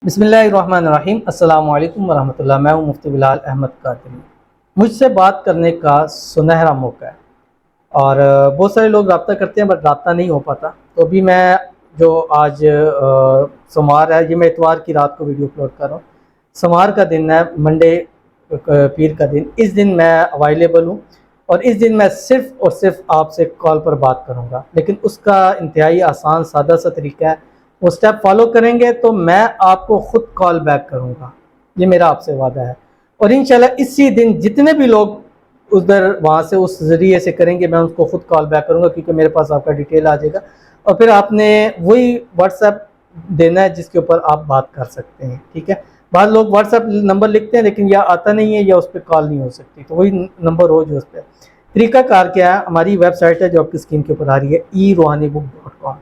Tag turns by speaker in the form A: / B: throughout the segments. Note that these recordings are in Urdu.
A: بسم اللہ الرحمن الرحیم۔ السلام علیکم ورحمۃ اللہ۔ میں ہوں مفتی بلال احمد قادری۔ مجھ سے بات کرنے کا سنہرا موقع ہے اور بہت سارے لوگ رابطہ کرتے ہیں بٹ رابطہ نہیں ہو پاتا، تو ابھی میں جو آج سوموار ہے، یہ میں اتوار کی رات کو ویڈیو اپلوڈ کر رہا ہوں۔ سوموار کا دن ہے، منڈے پیر کا دن، اس دن میں اویلیبل ہوں اور اس دن میں صرف اور صرف آپ سے کال پر بات کروں گا، لیکن اس کا انتہائی آسان سادہ سا طریقہ ہے۔ وہ سٹیپ فالو کریں گے تو میں آپ کو خود کال بیک کروں گا، یہ میرا آپ سے وعدہ ہے۔ اور انشاءاللہ اسی دن جتنے بھی لوگ ادھر وہاں سے اس ذریعے سے کریں گے، میں اس کو خود کال بیک کروں گا، کیونکہ میرے پاس آپ کا ڈیٹیل آ جائے گا اور پھر آپ نے وہی واٹس ایپ دینا ہے جس کے اوپر آپ بات کر سکتے ہیں، ٹھیک ہے۔ بعض لوگ واٹس ایپ نمبر لکھتے ہیں لیکن یا آتا نہیں ہے یا اس پہ کال نہیں ہو سکتی، تو وہی نمبر ہو جو اس پہ۔ طریقہ کار کیا ہے، ہماری ویب سائٹ ہے جو آپ کی اسکرین کے اوپر آ رہی ہے، erohanibook.com۔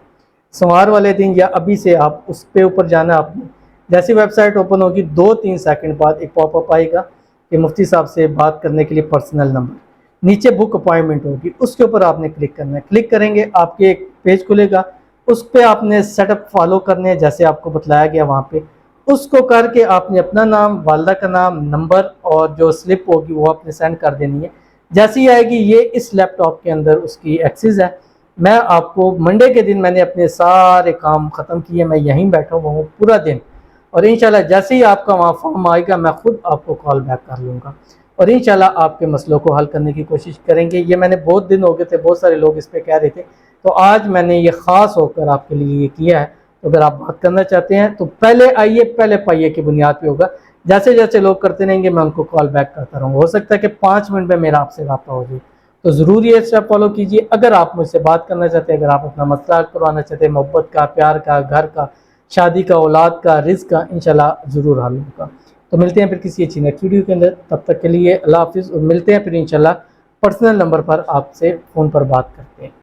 A: سوموار والے دن یا ابھی سے آپ اس پہ اوپر جانا، آپ نے جیسی ویب سائٹ اوپن ہوگی 2-3 سیکنڈ بعد ایک پاپ اپ آئے گا کہ مفتی صاحب سے بات کرنے کے لیے پرسنل نمبر، نیچے بک اپائنٹمنٹ ہوگی، اس کے اوپر آپ نے کلک کرنا ہے۔ کلک کریں گے آپ کے ایک پیج کھلے گا، اس پہ آپ نے سیٹ اپ فالو کرنے ہیں جیسے آپ کو بتلایا گیا وہاں پہ۔ اس کو کر کے آپ نے اپنا نام، والدہ کا نام، نمبر اور جو سلپ ہوگی وہ آپ نے سینڈ کر دینی ہے۔ جیسی ہی آئے گی، یہ اس لیپ ٹاپ کے اندر اس کی ایکسس ہے۔ میں آپ کو منڈے کے دن میں نے اپنے سارے کام ختم کیے، میں یہیں بیٹھا ہوا ہوں پورا دن، اور انشاءاللہ جیسے ہی آپ کا وہاں فارم آئے گا میں خود آپ کو کال بیک کر لوں گا اور انشاءاللہ آپ کے مسئلوں کو حل کرنے کی کوشش کریں گے۔ یہ میں نے بہت دن ہو گئے تھے، بہت سارے لوگ اس پہ کہہ رہے تھے، تو آج میں نے یہ خاص ہو کر آپ کے لیے یہ کیا ہے۔ تو اگر آپ بات کرنا چاہتے ہیں تو پہلے آئیے، پہلے پائیے کی بنیاد پہ ہوگا۔ جیسے جیسے لوگ کرتے رہیں گے میں ان کو کال بیک کرتا رہوں گا، ہو سکتا ہے کہ 5 منٹ میں میرا آپ سے رابطہ ہو جائے، تو ضرور یہ اسٹیپ فالو کیجیے۔ اگر آپ مجھ سے بات کرنا چاہتے ہیں، اگر آپ اپنا مسئلہ حل کروانا چاہتے ہیں، محبت کا، پیار کا، گھر کا، شادی کا، اولاد کا، رزق کا، انشاءاللہ ضرور حل ہوگا۔ تو ملتے ہیں پھر کسی اچھی نیکسٹ ویڈیو کے اندر، تب تک کے لیے اللہ حافظ، اور ملتے ہیں پھر انشاءاللہ پرسنل نمبر پر آپ سے فون پر بات کرتے ہیں۔